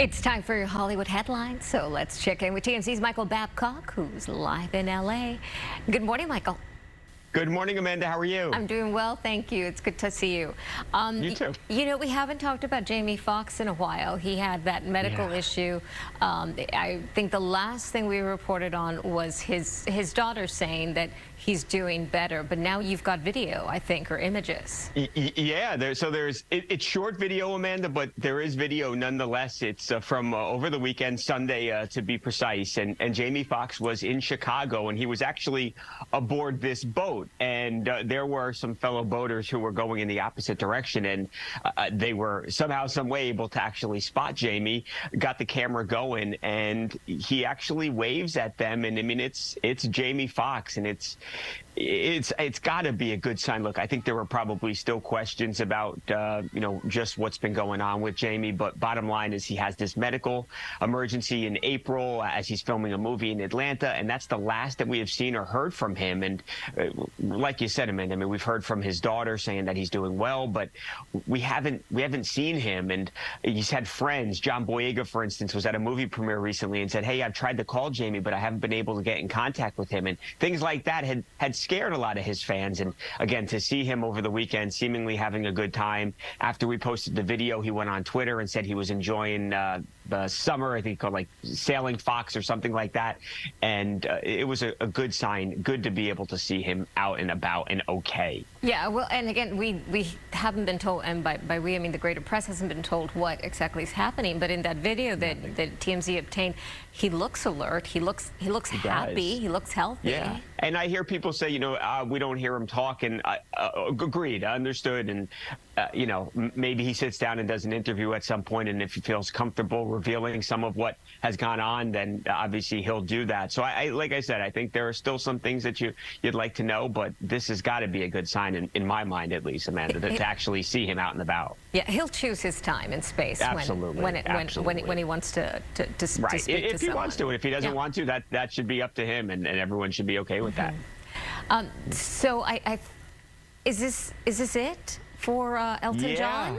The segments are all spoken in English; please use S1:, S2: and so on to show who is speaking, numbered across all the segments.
S1: It's time for your Hollywood headlines, so let's check in with TMZ's Michael Babcock, who's live in LA. Good morning, Michael.
S2: Good morning, Amanda. How are you?
S1: I'm doing well, thank you. It's good to see you.
S2: You too.
S1: You know, we haven't talked about Jamie Foxx in a while. He had that medical issue. I think the last thing we reported on was his daughter saying that he's doing better, but now you've got video, I think, or images.
S2: Yeah, it's short video, Amanda, but there is video nonetheless. It's from over the weekend, Sunday to be precise, and Jamie Foxx was in Chicago, and he was actually aboard this boat, and there were some fellow boaters who were going in the opposite direction, and they were somehow, some way able to actually spot Jamie, got the camera going, and he actually waves at them, and I mean, it's Jamie Foxx, and it's got to be a good sign. Look, I think there were probably still questions about, just what's been going on with Jamie. But bottom line is he has this medical emergency in April as he's filming a movie in Atlanta. And that's the last that we have seen or heard from him. And like you said, Amanda, I mean, we've heard from his daughter saying that he's doing well, but we haven't seen him. And he's had friends. John Boyega, for instance, was at a movie premiere recently and said, hey, I've tried to call Jamie, but I haven't been able to get in contact with him. And things like that had scared a lot of his fans. And again, to see him over the weekend seemingly having a good time. After we posted the video, he went on Twitter and said he was enjoying the summer, I think called like Sailing Fox or something like that. And it was a good sign. Good to be able to see him out and about and okay.
S1: Yeah, well, and again, we haven't been told, and by we, I mean the greater press hasn't been told what exactly is happening. But in that video that TMZ obtained, he looks alert. He looks happy. He looks healthy.
S2: Yeah, and I hear people say, we don't hear him talk, and agreed, understood, and maybe he sits down and does an interview at some point, and if he feels comfortable revealing some of what has gone on, then obviously he'll do that. So like I said, I think there are still some things that you'd like to know, but this has got to be a good sign in my mind, at least, Amanda, to actually see him out and about.
S1: Yeah, he'll choose his time and space.
S2: Absolutely.
S1: when he wants to speak to someone.
S2: If he wants to. If he doesn't want to, that should be up to him, and everyone should be okay with that.
S1: So is this it for Elton John?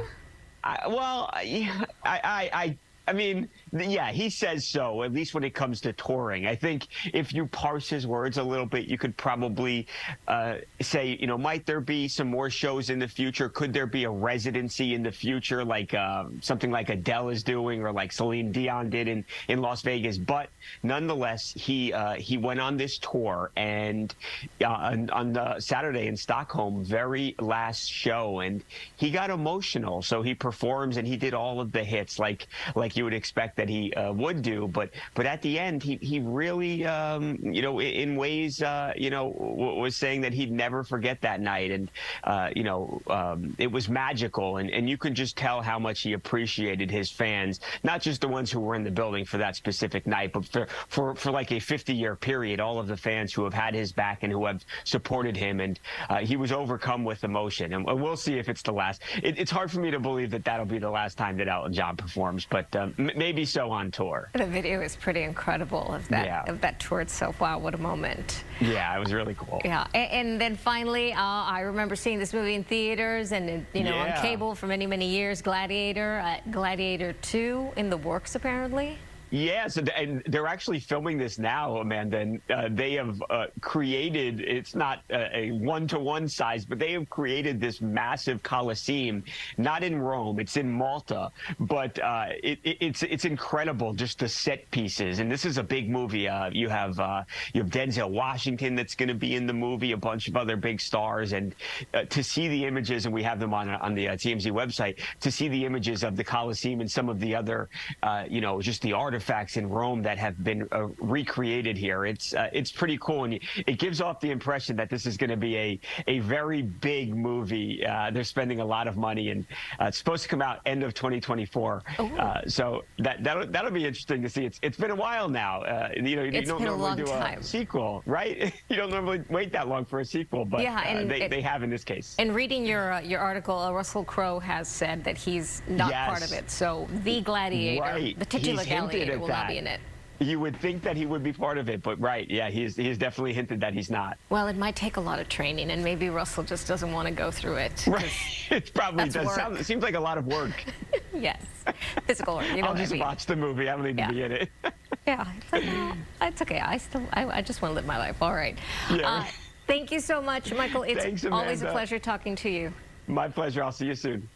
S2: I mean, yeah, he says so, at least when it comes to touring. I think if you parse his words a little bit, you could probably say, might there be some more shows in the future? Could there be a residency in the future, like something like Adele is doing or like Celine Dion did in Las Vegas? But nonetheless, he went on this tour, and on the Saturday in Stockholm, very last show, and he got emotional. So he performs, and he did all of the hits like you would expect that he would do, but at the end he really in ways was saying that he'd never forget that night, and it was magical, and you could just tell how much he appreciated his fans, not just the ones who were in the building for that specific night, but for like a 50-year period, all of the fans who have had his back and who have supported him, and he was overcome with emotion, and we'll see if it's the last. It's hard for me to believe that that'll be the last time that Elton John performs, but maybe so on tour.
S1: The video is pretty incredible of that tour itself. Wow, what a moment.
S2: Yeah, it was really cool.
S1: Yeah, and then finally, I remember seeing this movie in theaters and on cable for many, many years. Gladiator, Gladiator 2 in the works apparently.
S2: Yes, and they're actually filming this now, Amanda, and they have created, it's not a one-to-one size, but they have created this massive Colosseum, not in Rome, it's in Malta, but it's incredible, just the set pieces, and this is a big movie. You have Denzel Washington that's going to be in the movie, a bunch of other big stars, and to see the images, and we have them on the TMZ website, to see the images of the Colosseum and some of the other, just the artifacts in Rome that have been recreated here. It's pretty cool, and it gives off the impression that this is going to be a very big movie. They're spending a lot of money, and it's supposed to come out end of 2024. So that'll be interesting to see. It's been a while now. You don't normally do a sequel, right? You don't normally wait that long for a sequel, but they have in this case.
S1: And reading your article, Russell Crowe has said that he's not part of it. So the Gladiator, the titular Gladiator, will not be in it.
S2: You would think that he would be part of it, but right, yeah, he's definitely hinted that he's not.
S1: Well, it might take a lot of training, and maybe Russell just doesn't want to go through it.
S2: Right. It probably does. It seems like a lot of work.
S1: Yes. Physical work. You know
S2: I'll just
S1: what I mean.
S2: watch the movie. I don't need to be in it.
S1: Yeah. It's okay. I just want to live my life. All right.
S2: Yeah.
S1: Thank you so much, Michael. It's
S2: Thanks,
S1: always a
S2: Amanda.
S1: pleasure talking to you.
S2: My pleasure. I'll see you soon.